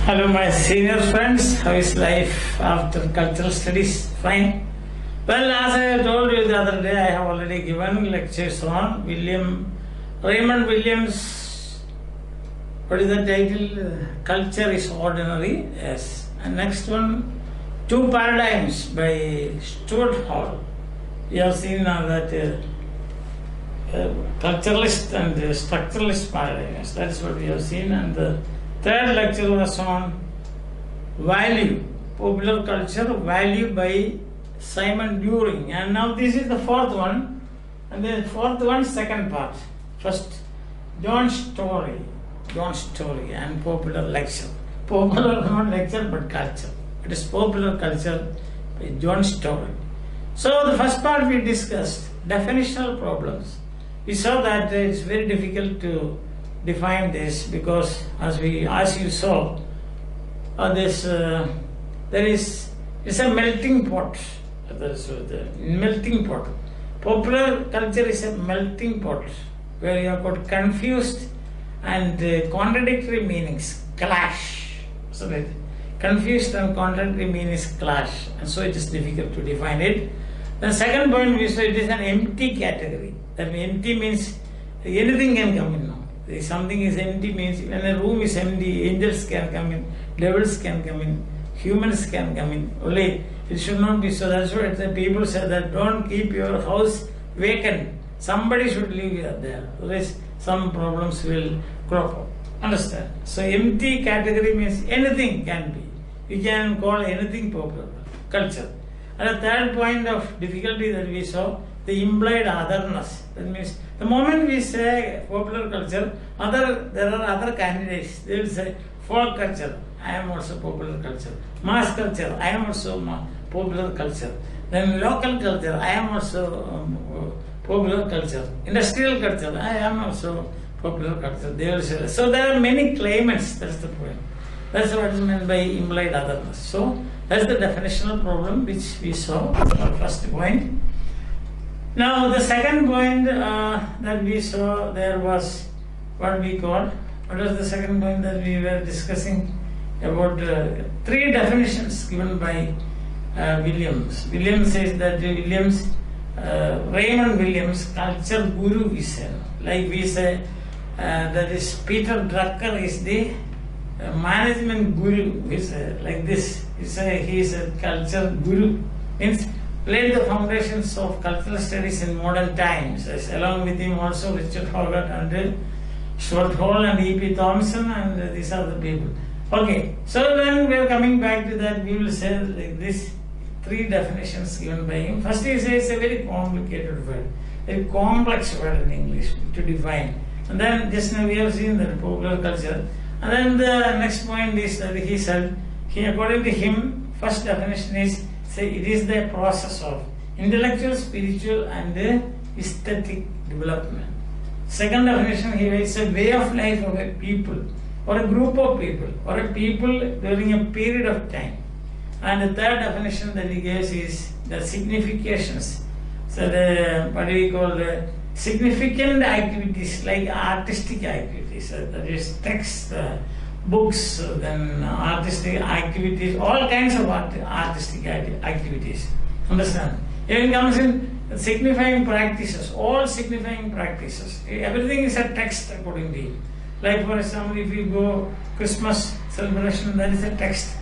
Hello, my senior friends. How is life after cultural studies? Fine. Well, as I told you the other day, I have already given lectures on Raymond Williams. What is the title? Culture is Ordinary. Yes. And next one, Two Paradigms by Stuart Hall. We have seen now that culturalist and structuralist paradigms. That is what we have seen. And the third lecture was on value, popular culture, value by Simon During. And now this is the fourth one. And the fourth one, second part. First, John Storey and popular lecture. Popular not lecture but culture. It is popular culture by John Storey. So the first part we discussed definitional problems. We saw that it is very difficult to define this because as you saw, it's a melting pot. Melting pot. Popular culture is a melting pot where you have got confused and contradictory meanings clash. So that confused and contradictory meanings clash, and so it is difficult to define it. The second point we saw it is an empty category. That empty means anything can come in now. If something is empty means when a room is empty, angels can come in, devils can come in, humans can come in. Only it should not be so. That's why the people said that don't keep your house vacant. Somebody should live there. Otherwise some problems will crop up. Understand? So empty category means anything can be. We can call anything popular culture. And the third point of difficulty that we saw, the implied otherness. That means the moment we say popular culture, there are other candidates. They will say folk culture, I am also popular culture. Mass culture, I am also popular culture. Then local culture, I am also popular culture. Industrial culture, I am also popular culture. They will say. So there are many claimants. That's the point. That's what is meant by implied otherness. So that's the definitional problem which we saw. Our first point. Now the second point that we saw there was what we called. What was the second point that we were discussing about? Three definitions given by Williams. Williams says that Raymond Williams, culture guru, we say. Like we say, that is Peter Drucker is the management guru. We say like this. We say he is a culture guru. Means laid the foundations of cultural studies in modern times. As along with him also Richard Hogarth and Stuart Hall and E.P. Thompson, and these are the people. Okay, so then we are coming back to that. We will say like this, three definitions given by him. First he says it's a very complicated word, very complex word in English to define. And then just now we have seen the popular culture. And then the next point is that he said, according to him, first definition is, say, it is the process of intellectual, spiritual and aesthetic development. Second definition here is a way of life of a people or a group of people or a people during a period of time. And the third definition that he gives is the significations. So what do we call the significant activities like artistic activities, that is text, books, then artistic activities, all kinds of artistic activities. Understand? Even comes in signifying practices, all signifying practices. Everything is a text according to him. Like for example, if you go Christmas celebration, that is a text.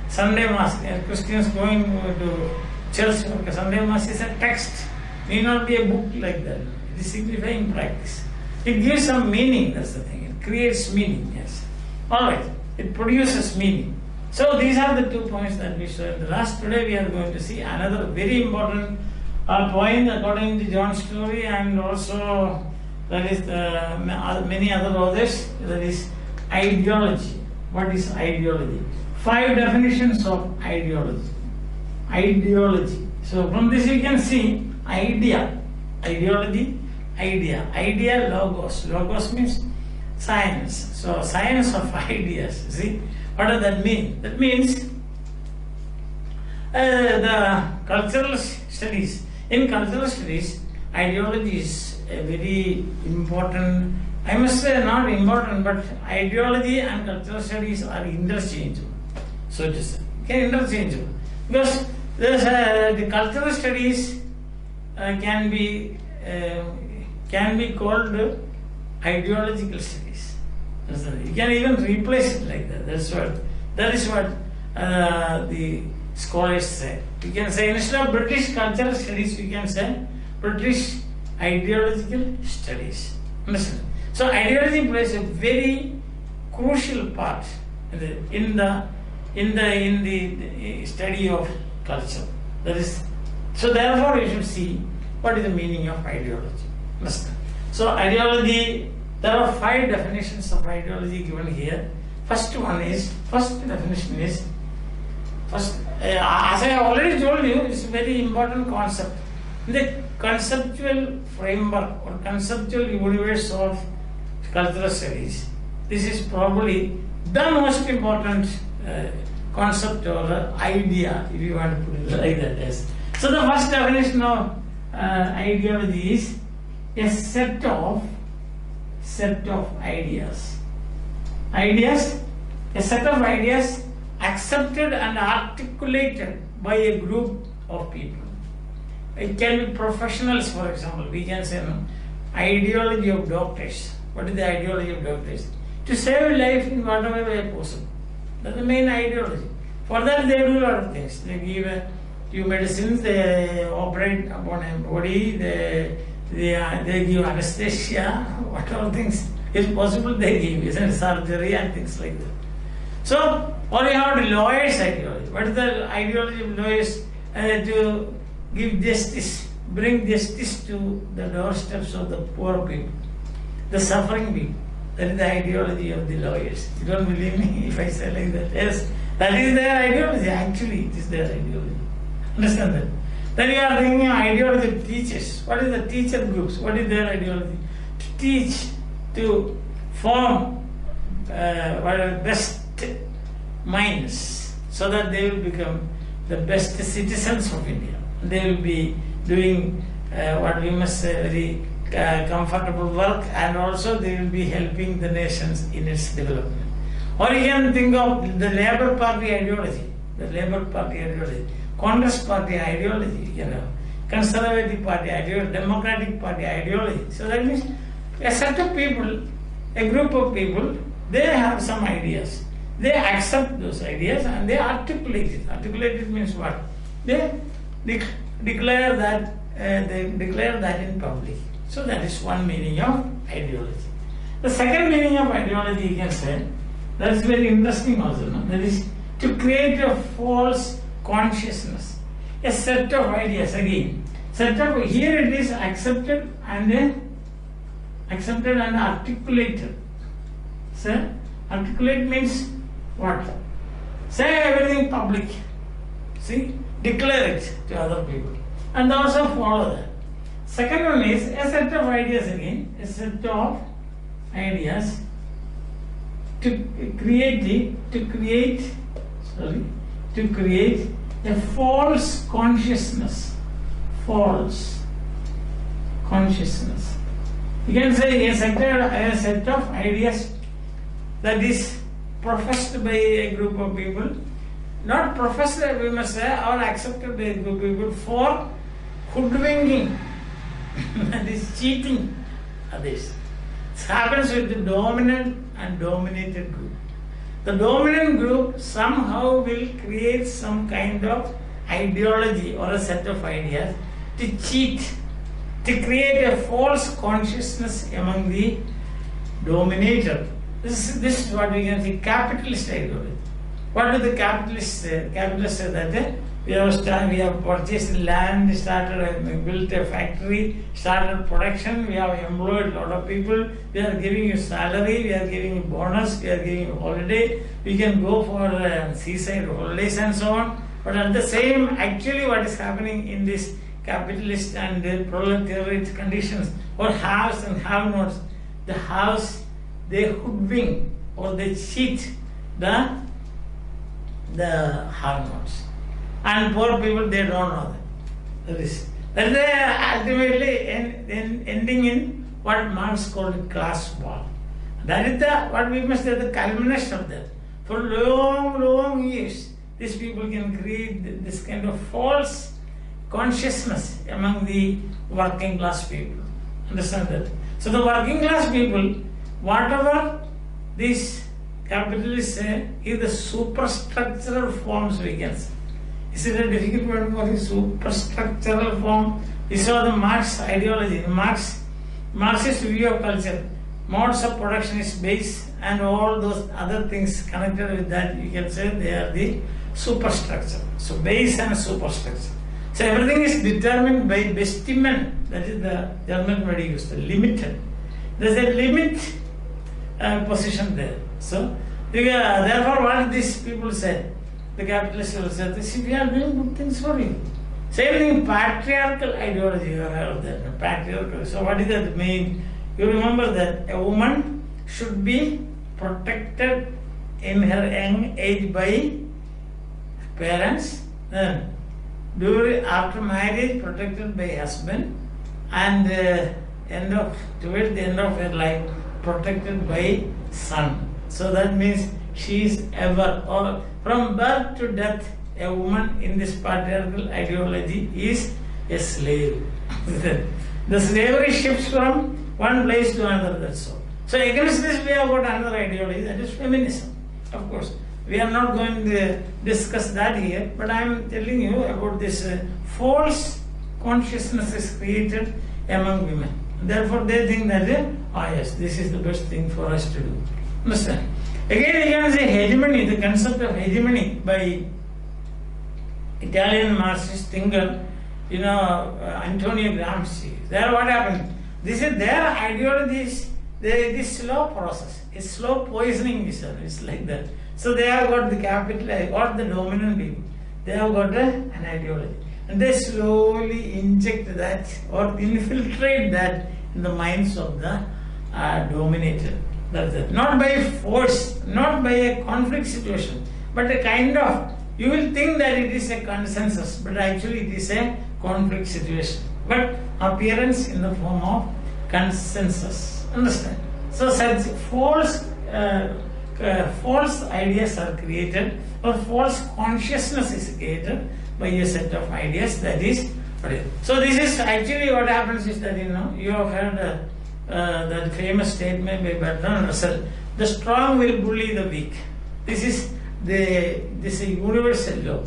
Sunday Mass, Christians going to church, Sunday Mass is a text. Need not be a book like that. It is signifying practice. It gives some meaning, that's the thing. It creates meaning, yes. Alright, it produces meaning. So these are the 2 points that we saw in the last. Today we are going to see another very important point according to John Storey and also that is many other authors, that is ideology. What is ideology? 5 definitions of ideology. Ideology. So from this you can see idea, ideology, idea, logos. Logos means science. So science of ideas. See, what does that mean? That means the cultural studies. In cultural studies, ideology is a very important I must say not important, but ideology and cultural studies are interchangeable, so to say. Okay, interchangeable. Because the cultural studies can be called ideological studies. You can even replace it like that. That is what the scholars say. We can say instead of British cultural studies, we can say British ideological studies. Understand? So ideology plays a very crucial part in the study of culture. That is, so therefore you should see what is the meaning of ideology. Understand? So ideology, there are 5 definitions of ideology given here. First definition is, as I have already told you, it's a very important concept. In the conceptual framework or conceptual universe of cultural studies, this is probably the most important concept or idea, if you want to put it like that. Yes. So the first definition of ideology is a set of ideas. A set of ideas accepted and articulated by a group of people. It can be professionals, for example. We can say ideology of doctors. What is the ideology of doctors? To save life in whatever way possible. That's the main ideology. For that they do a lot of things. They give medicines, they operate upon a body, they give anesthesia, whatever things is possible they give, isn't it? Surgery and things like that. So, or you have the lawyers' ideology. What is the ideology of lawyers? To give justice, bring justice to the doorsteps of the poor people, the suffering people. That is the ideology of the lawyers. You don't believe me if I say like that? Yes, that is their ideology. Actually, it is their ideology. Understand that? Then you are thinking ideology of teachers. What is the teacher groups? What is their ideology? To teach, to form what are the best minds, so that they will become the best citizens of India. They will be doing what we must say very comfortable work, and also they will be helping the nations in its development. Or you can think of the Labour Party ideology, Congress Party ideology, Conservative Party ideology, Democratic Party ideology. So that means a set of people, a group of people, they have some ideas. They accept those ideas and they articulate it. Articulate it means what? They declare that in public. So that is one meaning of ideology. The second meaning of ideology, you can say, that is very interesting also. No? That is to create a false consciousness, a set of ideas again. Here it is accepted and articulated. So articulate means what? Say everything public. See, declare it to other people, and also follow that. Second one is a set of ideas again, a set of ideas to create a false consciousness. False consciousness. You can say a set of ideas that is professed by a group of people, not professed, we must say, or accepted by a group of people for hoodwinking, that is cheating others. It happens with the dominant and dominated group. The dominant group somehow will create some kind of ideology or a set of ideas to cheat, to create a false consciousness among the dominator. This is what we can see, capitalist ideology. What do the capitalists say? Capitalists say that we have purchased land, built a factory, started production, we have employed a lot of people, we are giving you salary, we are giving you bonus, we are giving you holiday, we can go for seaside holidays and so on. But at the same, actually what is happening in this capitalist and proletariat conditions, or haves and have-nots, the haves, they hoodwink or they cheat the have-nots. And poor people, they don't know that. That is ultimately ending in what Marx called class war. That is what we must say, the culmination of that. For long years, these people can create this kind of false consciousness among the working class people. Understand that? So the working class people, whatever these capitalists say, is the superstructural forms we can say. Is it a difficult word for the superstructural form? This was the Marx ideology. Marxist view of culture. Modes of production is base, and all those other things connected with that, you can say they are the superstructure. So base and superstructure. So everything is determined by Bestimmung. That is the German word used, the limited. There is a limit position there. So therefore, what these people said, the capitalists will say, see, we are doing good things for you. Same thing, patriarchal ideology, you have heard of that. Patriarchal. So what does that mean? You remember that a woman should be protected in her young age by parents, then after marriage protected by husband, and towards the end of her life protected by son. So that means she is ever, or from birth to death, a woman in this patriarchal ideology is a slave. The slavery shifts from one place to another, that's all. So against this we have got another ideology, that is feminism. Of course, we are not going to discuss that here, but I am telling you about this false consciousness is created among women. Therefore they think that, yes, this is the best thing for us to do. Understand? Again, you can say hegemony, the concept of hegemony by Italian Marxist thinker, Antonio Gramsci. There what happened? This is their ideologies, this slow process. It's slow poisoning, it's like that. So they have got the capital, or the dominant people. They have got an ideology. And they slowly inject that or infiltrate that in the minds of the dominator. That's it. Not by force, not by a conflict situation, but a kind of, you will think that it is a consensus, but actually it is a conflict situation. But appearance in the form of consensus. Understand? So such false ideas are created, or false consciousness is created by a set of ideas. That is, so this is actually what happens is that you have heard that famous statement by Bertrand Russell: the strong will bully the weak. This is a universal law.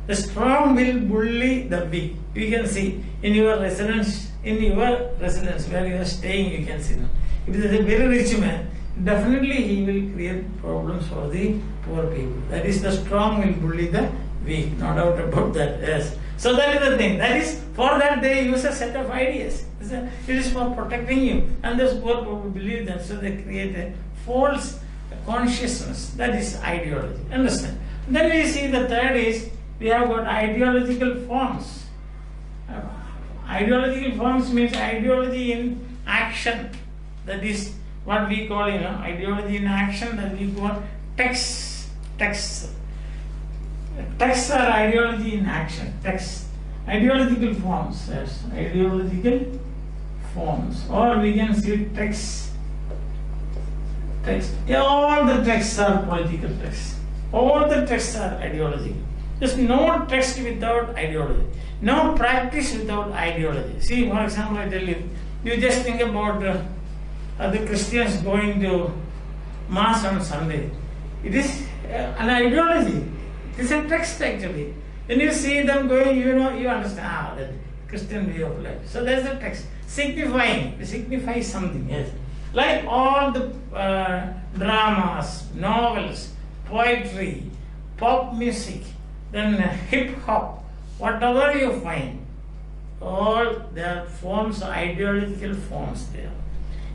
The strong will bully the weak. You can see in your residence where you are staying, you can see now. If it is a very rich man, definitely he will create problems for the poor people. That is, the strong will bully the weak, no doubt about that. Yes. So that is the thing. That is, for that they use a set of ideas. It is for protecting you, and those poor people believe that, so they create a false consciousness. That is ideology. Understand? Then we see the third is, we have got ideological forms. Ideological forms means ideology in action. That is what we call, ideology in action, that we call texts. Texts are ideology in action. Texts. Ideological forms. Yes. Ideological forms. Or we can see texts. Yeah, all the texts are political texts. All the texts are ideological. There's no text without ideology. No practice without ideology. See, for example, I tell you, you just think about the Christians going to Mass on Sunday. It is an ideology. It is a text actually. When you see them going, you understand that Christian way of life. So there's a text signifying. It signifies something. Yes, like all the dramas, novels, poetry, pop music, then hip hop, whatever you find, all their forms are ideological forms there.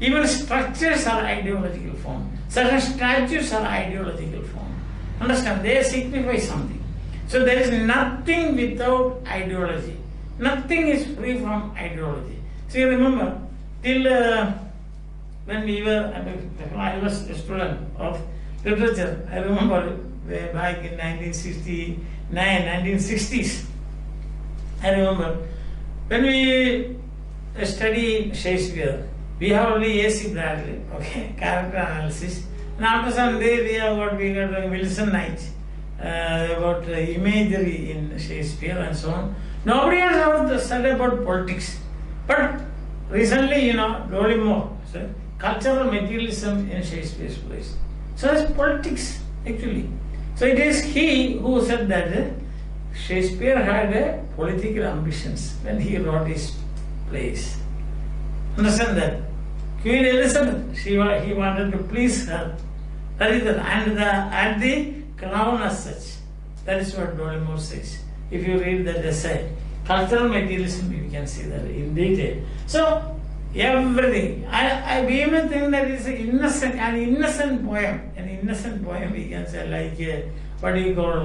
Even structures are ideological form. Certain statues are ideological form. Understand? They signify something. So there is nothing without ideology. Nothing is free from ideology. So you remember, till when I was a student of literature, I remember back in 1960s, I remember when we study Shakespeare, We have only A.C. Bradley, okay, character analysis. And after some day, we have got Wilson Knight, about imagery in Shakespeare and so on. Nobody has ever studied about politics. But recently, Rolling more, so cultural materialism in Shakespeare's plays. So it's politics, actually. So it is he who said that Shakespeare had political ambitions when he wrote his plays. Understand that? Queen Elizabeth, he wanted to please her. That is and the crown as such. That is what Dollimore says. If you read that essay, cultural materialism, you can see that in detail. So everything. I even think that it's an innocent poem. An innocent poem, we can say, like what do you call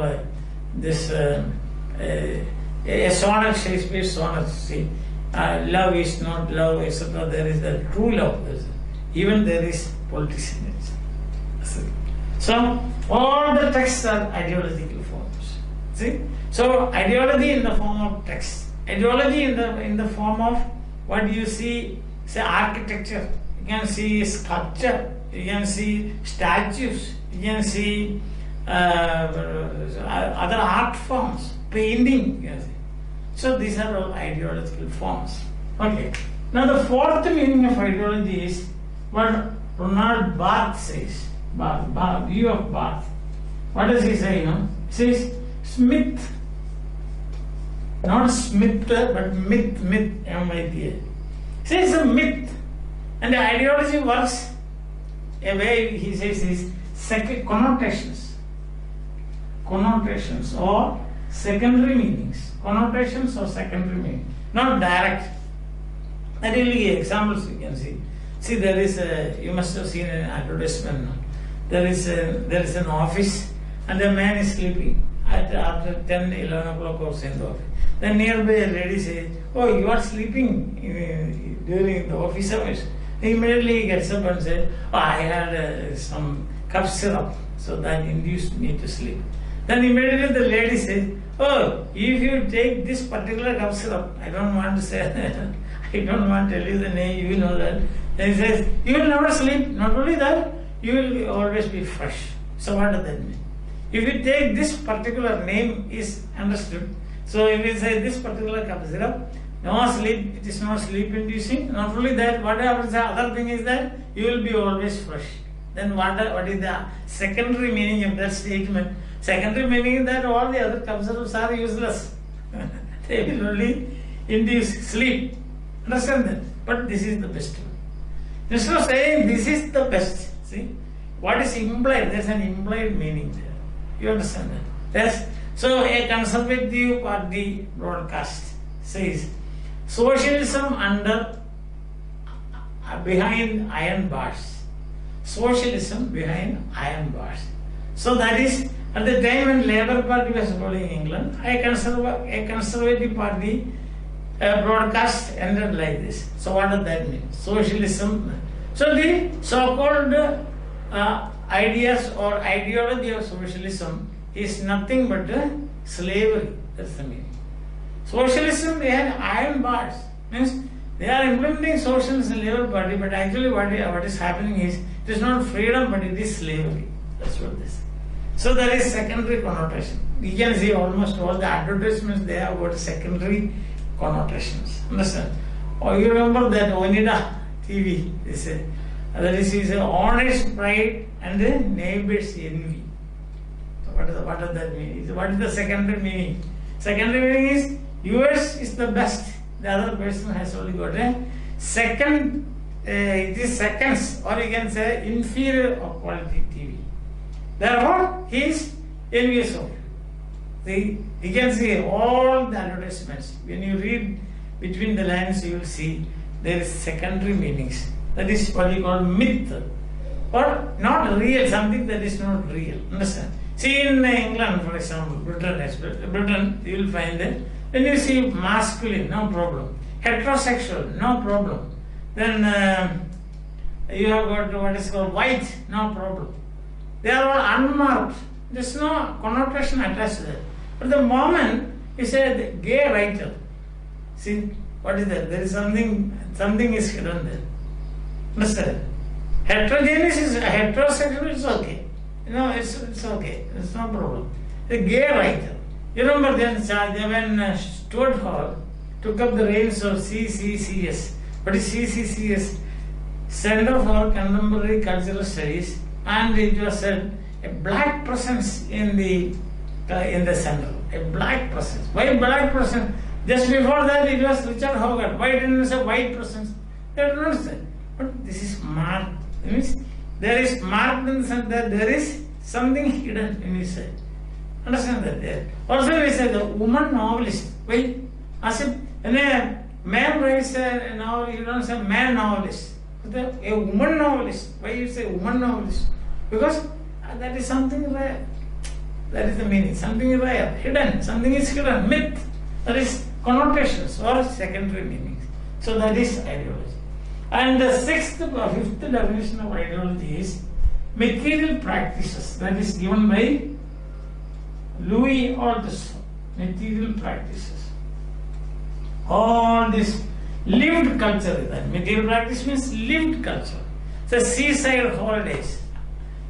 this? A sonnet, Shakespeare's sonnet. See, love is not love, etc. There is the true love. Even there is politics in it. So all the texts are ideological forms. See, so ideology in the form of text, ideology in the form of what do you see? Say architecture. You can see sculpture. You can see statues. You can see other art forms, painting. You can see. So these are all ideological forms. Okay. Now the fourth meaning of ideology is what Ronald Barthes says. View of Barthes. What does he say? He says Smith, not Smith, but myth, M-I-T-H. He says a myth, and the ideology works a way, he says, is second connotations or secondary meanings. Connotations or secondary meaning, not direct. That will be examples you can see. See, there is you must have seen an advertisement. There is an office and a man is sleeping after 10, 11 o'clock or so in the office. Then nearby a lady says, "Oh, you are sleeping during the office hours." Immediately he gets up and says, "Oh, I had some cough syrup, so that induced me to sleep." Then immediately the lady says, "Oh, if you take this particular cough syrup," I don't want to say I don't want to tell you the name, you know that. Then he says, "You will never sleep. Not only that, you will always be fresh." So what does that mean? If you take this particular name is understood. So if you say this particular cough syrup, no sleep, it is not sleep inducing. Not only that, what happens, the other thing is that you will be always fresh. Then what is the secondary meaning of that statement? Secondary meaning is that all the other cough syrups are useless. They will only induce sleep. Understand that? But this is the best one. Instead of saying this is the best, see, what is implied? There is an implied meaning there. You understand that? Yes. So a conservative party broadcast says socialism under behind iron bars. Socialism behind iron bars. So that is at the time when Labour Party was ruling England, a conservative party broadcast ended like this. So what does that mean? Socialism. So the so-called ideas or ideology of socialism is nothing but slavery. That's the meaning. Socialism behind iron bars means they are implementing socialism in Labour Party, but actually what is happening is it is not freedom, but it is slavery. That's what this is. So there is secondary connotation. You can see almost all the advertisements they have got secondary connotations. Understand? Or you remember that Onida TV? They say that is honest pride and the neighbor's envy. What does that mean? What is the secondary meaning? Secondary meaning is yours is the best. The other person has only got a second. It is seconds, or you can say inferior of quality TV. Therefore, he is envious of you. You can see all the advertisements. When you read between the lines, you will see there is secondary meanings. That is what you call myth, or not real, something that is not real. Understand? See, in England, for example, Britain, you will find that when you see masculine, no problem. Heterosexual, no problem. Then you have got what is called white, no problem. They are all unmarked. There is no connotation attached to that. But the moment you say the gay writer, see, what is that? There is something is hidden there. Understand? Heterogeneous is heterosexual, it's okay. It's okay. It's no problem. The gay writer. You remember then when Stuart Hall took up the reins of CCCS. What is CCCS? Center for Contemporary Cultural Studies, and it was said a black presence in the center. A black presence. Why black presence? Just before that it was Richard Hogarth. Why didn't you say white presence? They don't understand. But this is marked. It means there is marked in the sense that there is something hidden in his side. Understand that there. Also we say the woman novelist. Why? As if when a man writes a novel, you don't say man novelist. A woman novelist. Why you say woman novelist? Because that is something rare. That is the meaning. Something rare, hidden. Something is hidden. Myth. That is connotations or secondary meanings. So that is ideology. And the fifth definition of ideology is material practices. That is given by Louis Althusser. Material practices. All this lived culture is that. Material practice means lived culture. So seaside holidays.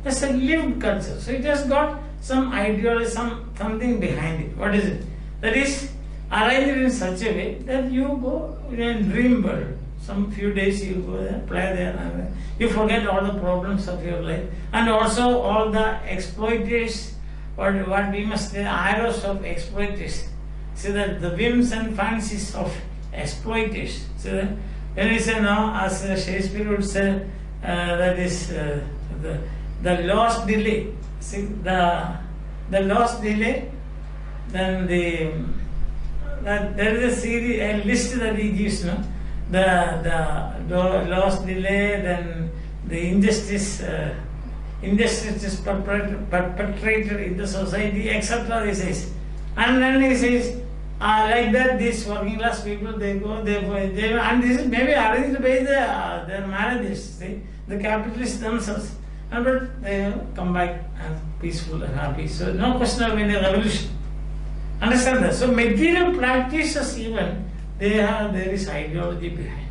That's a lived culture. So it has got some ideology, something behind it. What is it? That is arranged in such a way that you go in a dream world. Some few days you go there, play there, and you forget all the problems of your life, and also all the exploiters, what we must say, arrows of exploiters. See that the whims and fancies of exploiters. See that when we say now, as Shakespeare would say, that is the lost delay. See the lost delay. Then there is a series, a list that he gives. No, the lost delay. Then the injustice is perpetrated in the society, etc. He says, and then he says. Like that, these working class people, they go, and this is maybe arranged by their marriages, see, the capitalists themselves, but they come back and peaceful and happy. So no question of any revolution. Understand that? So material practices even, there is ideology behind it.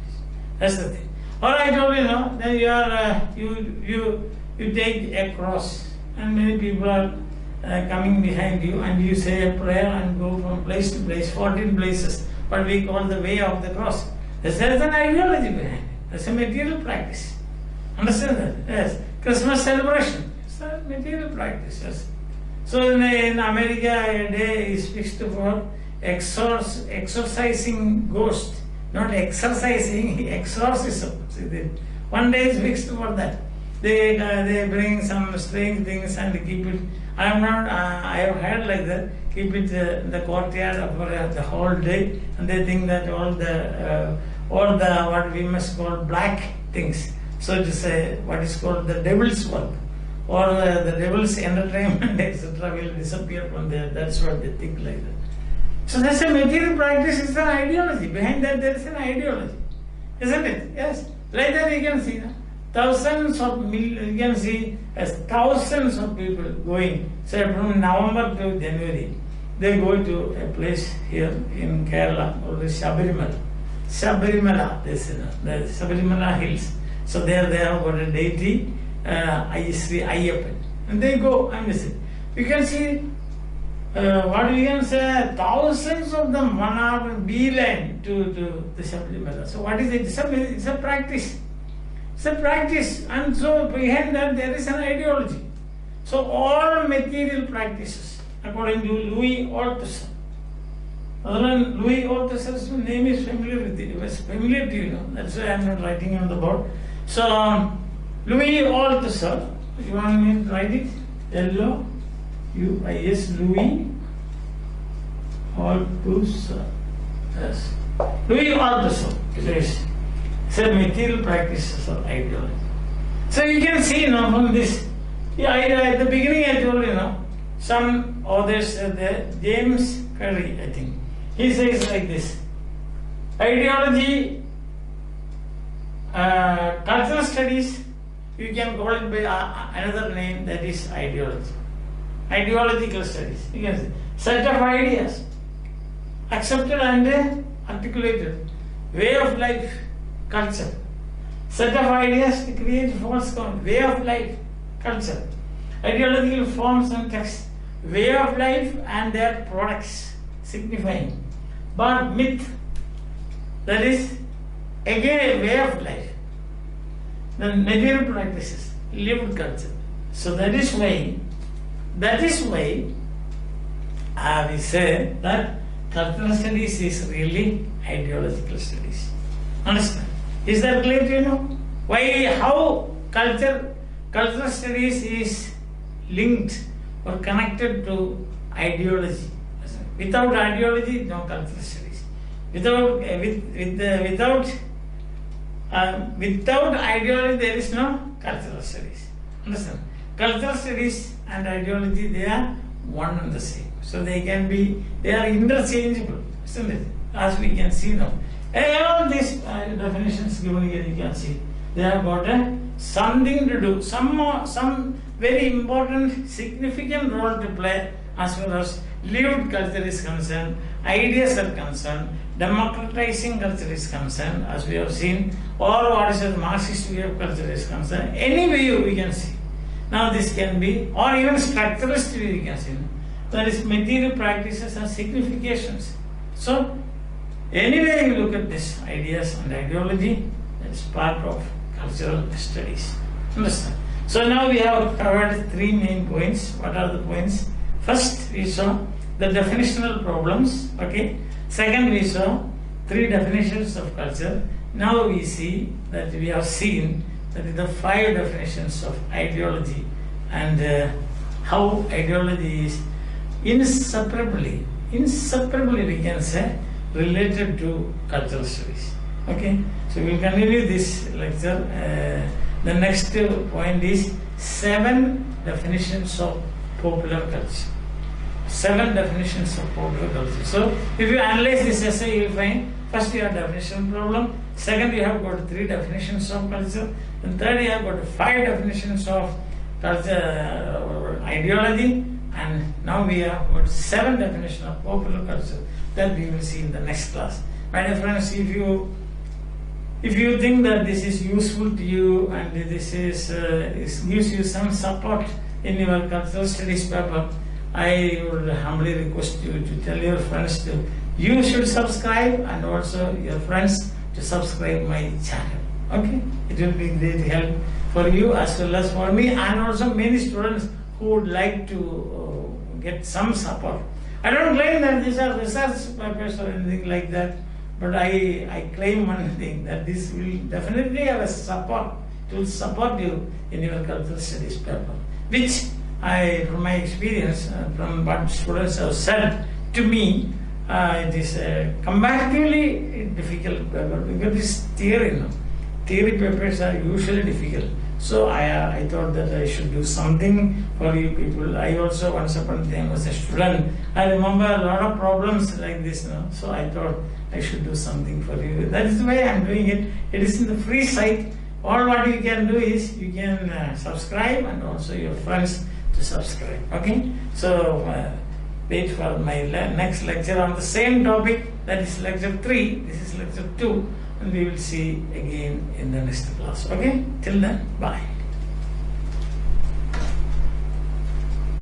That's the thing. Or I told you, no, then you are you take a cross, and many people are coming behind you, and you say a prayer and go from place to place, 14 places, what we call the way of the cross. There's an ideology behind it. That's a material practice. Understand that? Yes. Christmas celebration. It's a material practice. Yes. So in America, a day is fixed for exorcising ghosts, not exercising, exorcism. See, one day is fixed for that. They bring some strange things and keep it. I have heard like that. Keep it in the courtyard for the whole day, and they think that all the what we must call black things. So to say, what is called the devil's work, or the devil's entertainment, etc., will disappear from there. That's what they think like that. So that's a material practice. It's an ideology. Behind that, there is an ideology, isn't it? Yes. Like that, you can see. No? Thousands of you can see as thousands of people going, say from November to January, they go to a place here in Kerala called Shabarimala. Shabarimala, they say, the Shabarimala hills. So there they have got a deity, Sri Ayyappan, and they go and visit. You can see, what we can say, thousands of them, 1 hour beeline to the Shabarimala. So what is it? It's a practice. It's a practice, and so behind that there is an ideology. So all material practices, according to Louis Althusser. Louis Althusser's name is familiar with it. It was familiar to you, know. That's why I am not writing on the board. So Louis Althusser, you want me to write it? L-O-U-I-S, Louis Althusser. Yes. Louis Althusser. Yes. So material practices of ideology. So you can see now from this. Yeah, at the beginning I told you now. Some authors said that James Curry, I think. He says like this. Ideology, cultural studies, you can call it by another name, that is ideology. Ideological studies. You can say set of ideas, accepted and articulated, way of life. Culture. set of ideas to create false way of life, culture. Ideological forms and texts, way of life and their products signifying. But myth, that is again a way of life. The material practices, lived culture. So that is why we say that cultural studies is really ideological studies. Understand? Is that clear to you now? Why, how cultural studies is linked or connected to ideology? Without ideology, no cultural studies. Without ideology, there is no cultural studies. Understand? Cultural studies and ideology, they are one and the same. So they are interchangeable, isn't it? As we can see now. All these definitions given here, you can see, they have got something to do, some very important, significant role to play as far as lived culture is concerned, ideas are concerned, democratizing culture is concerned, as we have seen, or what is the Marxist view of culture is concerned. Any way we can see. Now this can be, or even structuralist view we can see. That is material practices and significations. So, anyway you look at this ideas and ideology, that is part of cultural studies. Understand? So now we have covered three main points. What are the points? First we saw the definitional problems. Okay. Second we saw three definitions of culture. Now we see that we have seen that the five definitions of ideology and how ideology is inseparably we can say related to cultural studies. Okay, so we will continue this lecture. The next point is 7 definitions of popular culture. 7 definitions of popular culture. So if you analyze this essay, you will find first you have definition problem, second you have got 3 definitions of culture, and third you have got 5 definitions of culture ideology, and now we have got 7 definitions of popular culture that we will see in the next class. My dear friends, if you think that this is useful to you and this is gives you some support in your cultural studies paper, I would humbly request you to tell your friends to you should subscribe, and also your friends to subscribe my channel. Okay, it will be great help for you as well as for me, and also many students who would like to get some support. I don't claim that these are research papers or anything like that, but I claim one thing, that this will definitely have a support, it will support you in your cultural studies paper, which from my experience, from what students have said to me, it is a comparatively difficult paper because it's theory. Theory papers are usually difficult. So I thought that I should do something for you people. I also once upon a time was a student. I remember a lot of problems like this. So I thought I should do something for you. That is the way I am doing it. It is in the free site. All what you can do is you can subscribe, and also your friends to subscribe. Okay. So wait for my next lecture on the same topic. That is lecture 3. This is lecture 2. And we will see again in the next class. Okay? Till then, bye.